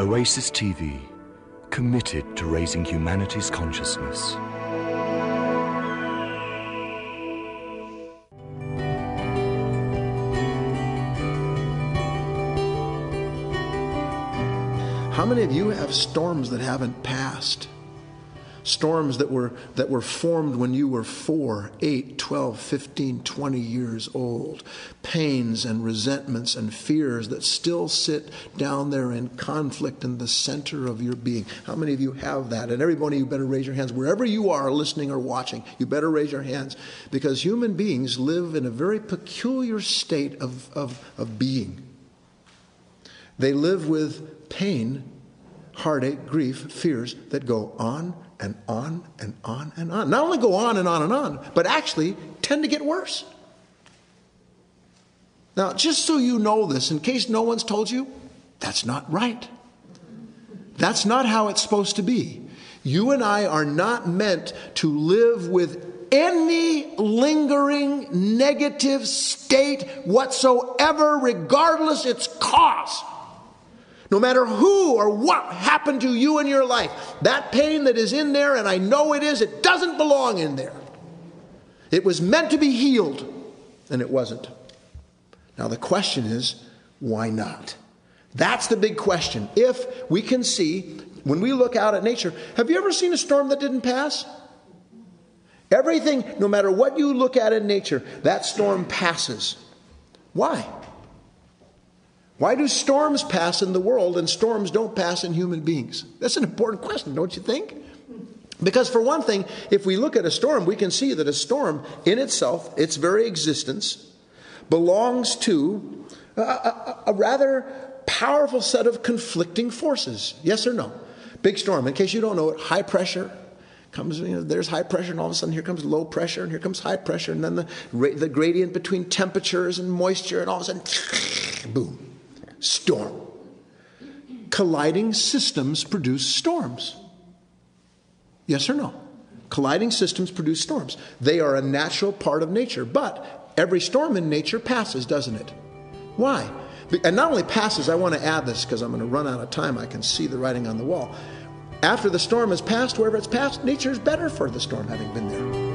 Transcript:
Oasis TV, committed to raising humanity's consciousness. How many of you have storms that haven't passed? Storms that were formed when you were 4, 8, 12, 15, 20 years old. Pains and resentments and fears that still sit down there in conflict in the center of your being. How many of you have that? And everybody, you better raise your hands. Wherever you are listening or watching, you better raise your hands. Because human beings live in a very peculiar state of being. They live with pain, heartache, grief, fears that go on and on and on and on. Not only go on and on and on, but actually tend to get worse. Now, just so you know this, in case no one's told you, that's not right. That's not how it's supposed to be. You and I are not meant to live with any lingering negative state whatsoever, regardless its cause. No matter who or what happened to you in your life, that pain that is in there, and I know it is, it doesn't belong in there. It was meant to be healed, and it wasn't. Now the question is, why not? That's the big question. If we can see, when we look out at nature, have you ever seen a storm that didn't pass? Everything, no matter what you look at in nature, that storm passes. Why? Why do storms pass in the world and storms don't pass in human beings? That's an important question, don't you think? Because for one thing, if we look at a storm, we can see that a storm in itself, its very existence, belongs to a rather powerful set of conflicting forces. Yes or no? Big storm, in case you don't know it, high pressure comes, there's high pressure, and all of a sudden here comes low pressure, and here comes high pressure, and then the gradient between temperatures and moisture, and all of a sudden, boom. Storm. Colliding systems produce storms. Yes or no? Colliding systems produce storms. They are a natural part of nature, but every storm in nature passes, doesn't it? Why? And not only passes, I want to add this because I'm going to run out of time. I can see the writing on the wall. After the storm has passed, wherever it's passed, nature is better for the storm having been there.